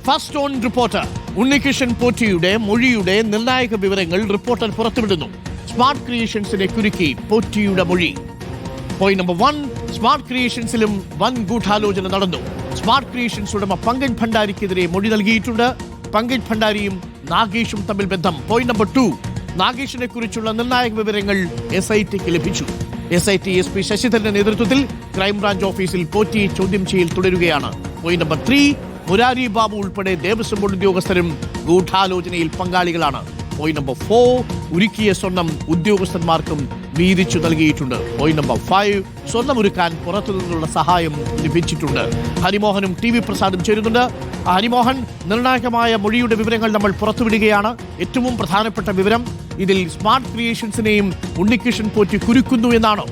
First on reporter Unnikrishnan പോറ്റിയുടെ മൊഴിയുടെ നിർണായക വിവരങ്ങൾ റിപ്പോർട്ടർ പുറത്തുവിടുന്നു. സ്മാർട്ട് ക്രിയേഷൻസിനെ കുരുക്കി പോറ്റിയുടെ മൊഴി. പോയിന്റ് നമ്പർ 1, സ്മാർട്ട് ക്രിയേഷൻസിലും വൻ ഗൂഢാലോചന നടന്നു. സ്മാർട്ട് ക്രിയേഷൻസ് ഉടമ പങ്കജ് ഭണ്ഡാരിക്കെതിരെ മൊഴി നൽകിയിട്ടുണ്ട്. പങ്കജ് ഭണ്ഡാരിയും നാഗേഷും തമ്മിൽ ബന്ധം. പോയിന്റ് നമ്പർ 2, നാഗേഷിനെ കുറിച്ചുള്ള നിർണായക വിവരങ്ങൾ SITക്ക് ലഭിച്ചു. SIT SP ശശിധരന്റെ നേതൃത്വത്തിൽ ക്രൈംബ്രാഞ്ച് ഓഫീസിൽ പോറ്റി ചോദ്യം ചെയ്യൽ തുടരുകയാണ്. പോയിന്റ് നമ്പർ 3, മുരാരി ബാബു ഉൾപ്പെടെ ദേവസ്വം ബോർഡ് ഉദ്യോഗസ്ഥരും ഗൂഢാലോചനയിൽ പങ്കാളികളാണ്. പോയിന്റ് നമ്പർ 4, ഉരുക്കിയ സ്വർണം ഉദ്യോഗസ്ഥന്മാർക്കും വീതിച്ചു നൽകിയിട്ടുണ്ട്. പോയിന്റ് നമ്പർ 5, സ്വർണ്ണമൊരുക്കാൻ പുറത്തുനിന്നുള്ള സഹായം ലഭിച്ചിട്ടുണ്ട്. ഹരിമോഹനും TV പ്രസാദും ചേരുന്നുണ്ട്. ഹരിമോഹൻ, നിർണായകമായ മൊഴിയുടെ വിവരങ്ങൾ നമ്മൾ പുറത്തുവിടുകയാണ്. ഏറ്റവും പ്രധാനപ്പെട്ട വിവരം, ഇതിൽ സ്മാർട്ട് ക്രിയേഷൻസിനെയും ഉണ്ണികൃഷ്ണൻ പോറ്റി കുരുക്കുന്നു എന്നാണോ?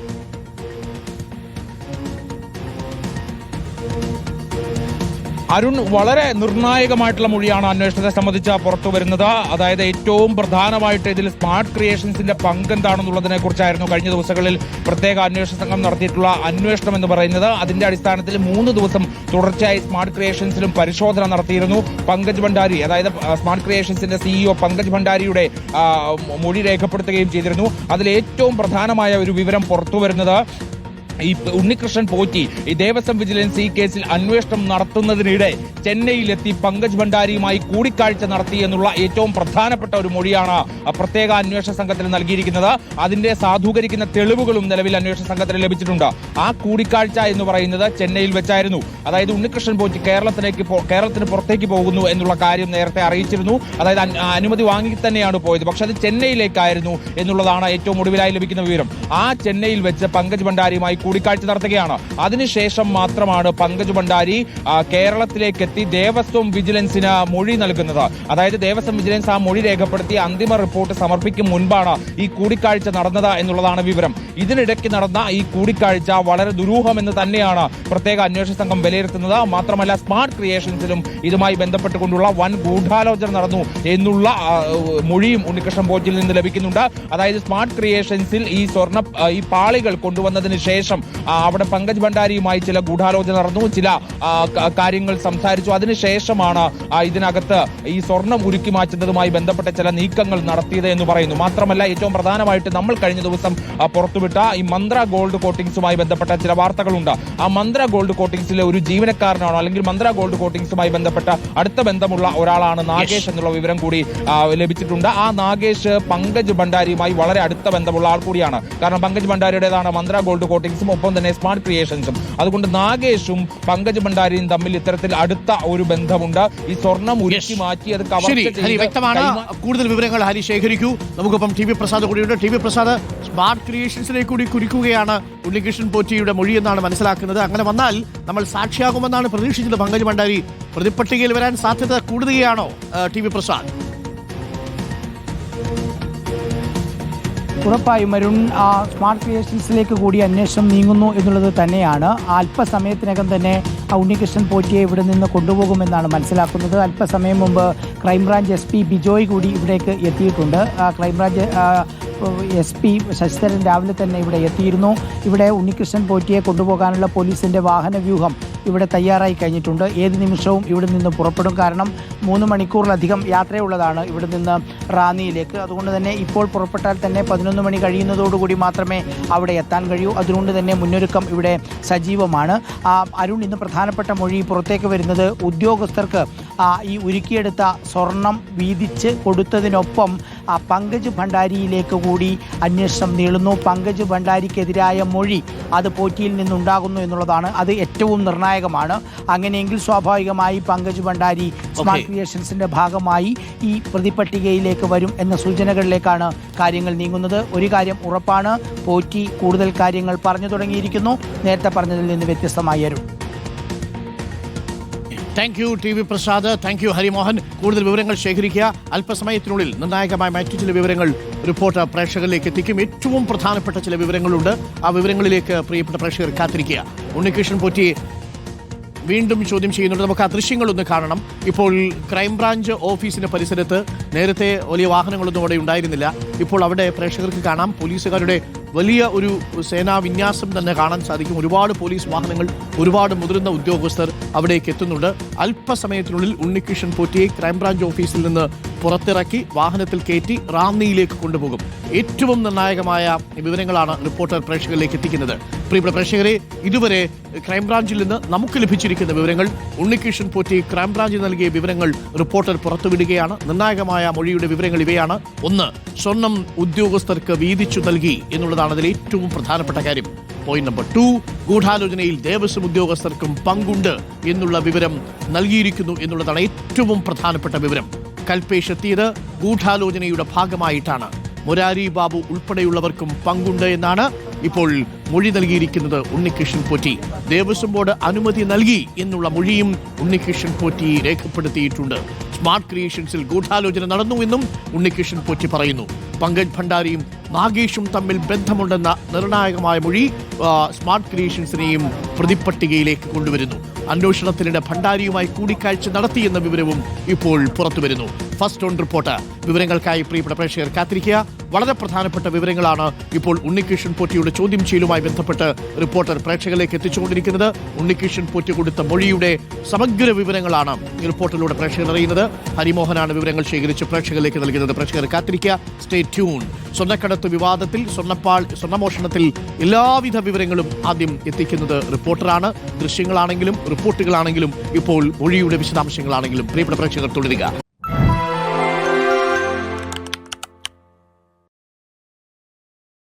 അരുൺ, വളരെ നിർണായകമായിട്ടുള്ള മൊഴിയാണ് അന്വേഷണത്തെ സംബന്ധിച്ച് പുറത്തു വരുന്നത്. അതായത് ഏറ്റവും പ്രധാനമായിട്ട് ഇതിൽ സ്മാർട്ട് ക്രിയേഷൻസിന്റെ പങ്ക് എന്താണെന്നുള്ളതിനെ കുറിച്ചായിരുന്നു കഴിഞ്ഞ ദിവസങ്ങളിൽ പ്രത്യേക അന്വേഷണ സംഘം നടത്തിയിട്ടുള്ള അന്വേഷണം എന്ന് പറയുന്നത്. അതിന്റെ അടിസ്ഥാനത്തിൽ 3 ദിവസം തുടർച്ചയായി സ്മാർട്ട് ക്രിയേഷൻസിലും പരിശോധന നടത്തിയിരുന്നു. പങ്കജ് ഭണ്ഡാരി, അതായത് സ്മാർട്ട് ക്രിയേഷൻസിന്റെ CEO പങ്കജ് ഭണ്ഡാരിയുടെ മൊഴി രേഖപ്പെടുത്തുകയും ചെയ്തിരുന്നു. അതിൽ ഏറ്റവും പ്രധാനമായ ഒരു വിവരം പുറത്തു വരുന്നത്, ഈ ഉണ്ണികൃഷ്ണൻ പോറ്റി ഈ ദേവസ്വം വിജിലൻസ് ഈ കേസിൽ അന്വേഷണം നടത്തുന്നതിനിടെ ചെന്നൈയിലെത്തി പങ്കജ് ഭണ്ഡാരിയുമായി കൂടിക്കാഴ്ച നടത്തി എന്നുള്ള ഏറ്റവും പ്രധാനപ്പെട്ട ഒരു മൊഴിയാണ് പ്രത്യേക അന്വേഷണ സംഘത്തിന് നൽകിയിരിക്കുന്നത്. അതിന്റെ സാധൂകരിക്കുന്ന തെളിവുകളും നിലവിൽ അന്വേഷണ സംഘത്തിന് ലഭിച്ചിട്ടുണ്ട്. ആ കൂടിക്കാഴ്ച എന്ന് പറയുന്നത് ചെന്നൈയിൽ വെച്ചായിരുന്നു. അതായത് ഉണ്ണികൃഷ്ണൻ പോറ്റി കേരളത്തിന് പുറത്തേക്ക് പോകുന്നു എന്നുള്ള കാര്യം നേരത്തെ അറിയിച്ചിരുന്നു. അതായത് അനുമതി വാങ്ങി തന്നെയാണ് പോയത്. പക്ഷെ അത് ചെന്നൈയിലേക്കായിരുന്നു എന്നുള്ളതാണ് ഏറ്റവും ഒടുവിലായി ലഭിക്കുന്ന വിവരം. ആ ചെന്നൈയിൽ വെച്ച് പങ്കജ് ഭണ്ഡാരിയുമായി കൂടിക്കാഴ്ച നടത്തുകയാണ്. അതിനുശേഷം മാത്രമാണ് പങ്കജ് ഭണ്ഡാരി കേരളത്തിലേക്ക് എത്തി ദേവസ്വം വിജിലൻസിന് മൊഴി നൽകുന്നത്. അതായത് ദേവസ്വം വിജിലൻസ് ആ മൊഴി രേഖപ്പെടുത്തി അന്തിമ റിപ്പോർട്ട് സമർപ്പിക്കും മുൻപാണ് ഈ കൂടിക്കാഴ്ച നടന്നത് എന്നുള്ളതാണ് വിവരം. ഇതിനിടയ്ക്ക് നടന്ന ഈ കൂടിക്കാഴ്ച വളരെ ദുരൂഹമെന്ന് തന്നെയാണ് പ്രത്യേക അന്വേഷണ സംഘം വിലയിരുത്തുന്നത്. മാത്രമല്ല, സ്മാർട്ട് ക്രിയേഷൻസിലും ഇതുമായി ബന്ധപ്പെട്ടുകൊണ്ടുള്ള വൻ ഗൂഢാലോചന നടന്നു എന്നുള്ള മൊഴിയും ഉണ്ണികൃഷ്ണൻ പോറ്റിയിൽ നിന്ന് ലഭിക്കുന്നുണ്ട്. അതായത് സ്മാർട്ട് ക്രിയേഷൻസിൽ ഈ പാളികൾ കൊണ്ടുവന്നതിന് ശേഷം അവിടെ പങ്കജ് ഭണ്ഡാരിയുമായി ചില ഗൂഢാലോചന നടന്നു, ചില കാര്യങ്ങൾ സംസാരിച്ചു. അതിനുശേഷമാണ് ഇതിനകത്ത് ഈ സ്വർണം ഉരുക്കി മാറ്റുന്നതുമായി ബന്ധപ്പെട്ട ചില നീക്കങ്ങൾ നടത്തിയത് എന്ന് പറയുന്നു. മാത്രമല്ല, ഏറ്റവും പ്രധാനമായിട്ട് നമ്മൾ കഴിഞ്ഞ ദിവസം പുറത്തുവിട്ട ഈ മന്ത്ര ഗോൾഡ് കോട്ടിങ്സുമായി ബന്ധപ്പെട്ട ചില വാർത്തകളുണ്ട്. ആ മന്ത്ര ഗോൾഡ് കോട്ടിങ്സിലെ ഒരു ജീവനക്കാരനാണോ അല്ലെങ്കിൽ മന്ത്ര ഗോൾഡ് കോട്ടിങ്സുമായി ബന്ധപ്പെട്ട അടുത്ത ബന്ധമുള്ള ഒരാളാണ് നാഗേഷ് എന്നുള്ള വിവരം കൂടി ലഭിച്ചിട്ടുണ്ട്. ആ നാഗേഷ് പങ്കജ് ഭണ്ഡാരിയുമായി വളരെ അടുത്ത ബന്ധമുള്ള ആൾ കൂടിയാണ്. കാരണം പങ്കജ് ഭണ്ഡാരിയുടേതാണ് മന്ത്ര ഗോൾഡ് കോട്ടിങ്സും ഒപ്പം തന്നെ സ്മാർട്ട് ക്രിയേഷൻസും. അതുകൊണ്ട് നാഗേഷും പങ്കജ് ഭണ്ഡാരിയും തമ്മിൽ ഇത്തരത്തിൽ അടുത്ത ഒരു ബന്ധമുണ്ട്. ഈ സ്വർണം ഉരുക്കി മാറ്റി അത് വ്യക്തമാണ്. കൂടുതൽ വിവരങ്ങൾ ഹരി ശേഖരിക്കൂ. നമുക്കൊപ്പം TV പ്രസാദ് കൂടിയുണ്ട്. TV പ്രസാദ്, സ്മാർട്ട് ക്രിയേഷൻസിനെ കൂടി കുരുക്കുകയാണ് ഉണ്ണികൃഷ്ണൻ പോറ്റിയുടെ മൊഴി എന്നാണ് മനസ്സിലാക്കുന്നത്. അങ്ങനെ വന്നാൽ നമ്മൾ സാക്ഷിയാകുമെന്നാണ് പ്രതീക്ഷിച്ചത്. പങ്കജ് ഭണ്ഡാരി പ്രതിപട്ടികയിൽ വരാൻ സാധ്യത കൂടുകയാണോ TV പ്രസാദ്? ഉറപ്പായും അരുൺ, സ്മാർട്ട് ക്രിയേഷൻസിലേക്ക് കൂടി അന്വേഷണം നീങ്ങുന്നു എന്നുള്ളത് തന്നെയാണ്. അല്പസമയത്തിനകം തന്നെ ഉണ്ണികൃഷ്ണൻ പോറ്റിയെ ഇവിടെ നിന്ന് കൊണ്ടുപോകുമെന്നാണ് മനസ്സിലാക്കുന്നത്. അല്പസമയം മുമ്പ് ക്രൈംബ്രാഞ്ച് SP ബിജോയ് കൂടി ഇവിടേക്ക് എത്തിയിട്ടുണ്ട്. ക്രൈംബ്രാഞ്ച് SP ശശിധരൻ രാവിലെ തന്നെ ഇവിടെ എത്തിയിരുന്നു. ഇവിടെ ഉണ്ണികൃഷ്ണൻ പോറ്റിയെ കൊണ്ടുപോകാനുള്ള പോലീസിൻ്റെ വാഹന വ്യൂഹം ഇവിടെ തയ്യാറായി കഴിഞ്ഞിട്ടുണ്ട്. ഏത് നിമിഷവും ഇവിടെ നിന്ന് പുറപ്പെടും. കാരണം 3 മണിക്കൂറിലധികം യാത്രയുള്ളതാണ് ഇവിടെ നിന്ന് റാന്നിയിലേക്ക്. അതുകൊണ്ട് തന്നെ ഇപ്പോൾ പുറപ്പെട്ടാൽ തന്നെ 11 മണി കഴിയുന്നതോടുകൂടി മാത്രമേ അവിടെ എത്താൻ കഴിയൂ. അതുകൊണ്ട് തന്നെ മുന്നൊരുക്കം ഇവിടെ സജീവമാണ്. അരുൺ, ഇന്ന് പ്രധാനപ്പെട്ട മൊഴി പുറത്തേക്ക് വരുന്നത് ഉദ്യോഗസ്ഥർക്ക് ഈ ഉരുക്കിയെടുത്ത സ്വർണം വീതിച്ച് കൊടുത്തതിനൊപ്പം പങ്കജ് ഭണ്ഡാരിയിലേക്ക് കൂടി അന്വേഷണം നീളുന്നു. പങ്കജ് ഭണ്ഡാരിക്കെതിരായ മൊഴി അത് പോറ്റിയിൽ നിന്നുണ്ടാകുന്നു എന്നുള്ളതാണ്. അത് ഏറ്റവും നിർണായകമാണ്. അങ്ങനെയെങ്കിൽ സ്വാഭാവികമായി പങ്കജ് ഭണ്ഡാരി സ്മാർട്ട് ക്രിയേഷൻസിന്റെ ഭാഗമായി ഈ പ്രതിപട്ടികയിലേക്ക് വരും എന്ന സൂചനകളിലേക്കാണ് കാര്യങ്ങൾ നീങ്ങുന്നത്. ഒരു കാര്യം ഉറപ്പാണ്, പോറ്റി കൂടുതൽ കാര്യങ്ങൾ പറഞ്ഞു തുടങ്ങിയിരിക്കുന്നു. നേരത്തെ പറഞ്ഞതിൽ നിന്ന് വ്യത്യസ്തമായി Arun. Thank you TV Prasad, thank you Harimohan. കൂടുതൽ വിവരങ്ങൾ ശേഖരിക്കുക. അല്പസമയത്തിനുള്ളിൽ നിർണായകമായ മറ്റു ചില വിവരങ്ങൾ റിപ്പോർട്ട് പ്രേക്ഷകരിലേക്ക് എത്തിക്കും. ഏറ്റവും പ്രധാനപ്പെട്ട ചില വിവരങ്ങളുണ്ട്. ആ വിവരങ്ങളിലേക്ക് പ്രിയപ്പെട്ട പ്രേക്ഷകർ കാത്തിരിക്കുക. ഉണ്ണികൃഷ്ണൻ പോറ്റി വീണ്ടും ചോദ്യം ചെയ്യുന്നുണ്ട്. നമുക്ക് ആ ദൃശ്യങ്ങളൊന്ന് കാണണം. ഇപ്പോൾ ക്രൈംബ്രാഞ്ച് ഓഫീസിന്റെ പരിസരത്ത് നേരത്തെ വലിയ വാഹനങ്ങളൊന്നും അവിടെ ഉണ്ടായിരുന്നില്ല. ഇപ്പോൾ അവിടെ പ്രേക്ഷകർക്ക് കാണാം പോലീസുകാരുടെ വലിയ ഒരു സേനാ വിന്യാസം തന്നെ കാണാൻ സാധിക്കും. ഒരുപാട് പോലീസ് വാഹനങ്ങൾ ഒരുപാട് മുതിർന്ന ഉദ്യോഗസ്ഥർ അവിടേക്ക് എത്തുന്നുണ്ട്. അല്പസമയത്തിനുള്ളിൽ ഉണ്ണികൃഷ്ണൻ പോറ്റിയെ ക്രൈംബ്രാഞ്ച് ഓഫീസിൽ നിന്ന് പുറത്തിറക്കി വാഹനത്തിൽ കയറ്റി റാന്നിയിലേക്ക് കൊണ്ടുപോകും. ഏറ്റവും നിർണായകമായ വിവരങ്ങളാണ് റിപ്പോർട്ടർ പ്രേക്ഷകരിലേക്ക് എത്തിക്കുന്നത്. പ്രിയപ്പെട്ട പ്രേക്ഷകരെ, ഇതുവരെ ക്രൈംബ്രാഞ്ചിൽ നിന്ന് നമുക്ക് ലഭിച്ചിരിക്കുന്ന വിവരങ്ങൾ, ഉണ്ണികൃഷ്ണൻ പോറ്റി ക്രൈംബ്രാഞ്ചിൽ നൽകിയ വിവരങ്ങൾ റിപ്പോർട്ടർ പുറത്തുവിടുകയാണ്. നിർണായകമായ മൊഴിയുടെ വിവരങ്ങൾ ഇവയാണ്. ഒന്ന്, സ്വർണം ഉദ്യോഗസ്ഥർക്ക് വീതിച്ചു നൽകി എന്നുള്ളതാണ് അതിൽ ഏറ്റവും പ്രധാനപ്പെട്ട കാര്യം. പോയിന്റ് നമ്പർ 2, ഗൂഢാലോചനയിൽ ദേവസ്വം ഉദ്യോഗസ്ഥർക്കും പങ്കുണ്ട് എന്നുള്ള വിവരം നൽകിയിരിക്കുന്നു എന്നുള്ളതാണ് ഏറ്റവും പ്രധാനപ്പെട്ട വിവരം. കൽപേഷ് എത്തിയത് ഗൂഢാലോചനയുടെ ഭാഗമായിട്ടാണ്. മുരാരി ബാബു ഉൾപ്പെടെയുള്ളവർക്കും പങ്കുണ്ട് എന്നാണ് ഇപ്പോൾ മൊഴി നൽകിയിരിക്കുന്നത് ഉണ്ണികൃഷ്ണൻ പോറ്റി. ദേവസ്വം ബോർഡ് അനുമതി നൽകി എന്നുള്ള മൊഴിയും ഉണ്ണികൃഷ്ണൻ പോറ്റി രേഖപ്പെടുത്തിയിട്ടുണ്ട്. സ്മാർട്ട് ക്രിയേഷൻസിൽ ഗൂഢാലോചന നടന്നുവെന്നും ഉണ്ണികൃഷ്ണൻ പോറ്റി പറയുന്നു. പങ്കജ് ഭണ്ഡാരിയും നാഗേഷും തമ്മിൽ ബന്ധമുണ്ടെന്ന നിർണായകമായ മൊഴി സ്മാർട്ട് ക്രിയേഷൻസിനെയും പ്രതിപ്പട്ടികയിലേക്ക് കൊണ്ടുവരുന്നു. അന്വേഷണത്തിനിടെ ഭണ്ഡാരിയുമായി കൂടിക്കാഴ്ച നടത്തിയെന്ന വിവരവും ഇപ്പോൾ പുറത്തുവരുന്നു. ഫസ്റ്റ് ഓൺ റിപ്പോർട്ട് വിവരങ്ങൾക്കായി പ്രിയപ്പെട്ട പ്രേക്ഷകർ കാത്തിരിക്കുക. വളരെ പ്രധാനപ്പെട്ട വിവരങ്ങളാണ് ഇപ്പോൾ ഉണ്ണികൃഷ്ണൻ പോറ്റിയുടെ ചോദ്യം ചെയ്യലുമായി ബന്ധപ്പെട്ട് റിപ്പോർട്ടർ പ്രേക്ഷകരിലേക്ക് എത്തിച്ചുകൊണ്ടിരിക്കുന്നത്. ഉണ്ണികൃഷ്ണൻ പോറ്റി കൊടുത്ത മൊഴിയുടെ സമഗ്ര വിവരങ്ങളാണ് ഈ റിപ്പോർട്ടിലൂടെ പ്രേക്ഷകർ അറിയുന്നത്. ഹരിമോഹനാണ് വിവരങ്ങൾ ശേഖരിച്ച് പ്രേക്ഷകരിലേക്ക് നൽകുന്നത്. പ്രേക്ഷകർ കാത്തിരിക്കുക. Stay tune. സ്വർണ്ണക്കടത്ത് വിവാദത്തിൽ, സ്വർണ്ണമോഷണത്തിൽ എല്ലാവിധ വിവരങ്ങളും ആദ്യം എത്തിക്കുന്നത് റിപ്പോർട്ടറാണ്. ദൃശ്യങ്ങളാണെങ്കിലും റിപ്പോർട്ടുകളാണെങ്കിലും ഇപ്പോൾ മൊഴിയുടെ വിശദാംശങ്ങളാണെങ്കിലും പ്രിയപ്പെട്ട പ്രേക്ഷകർ തുടരുക.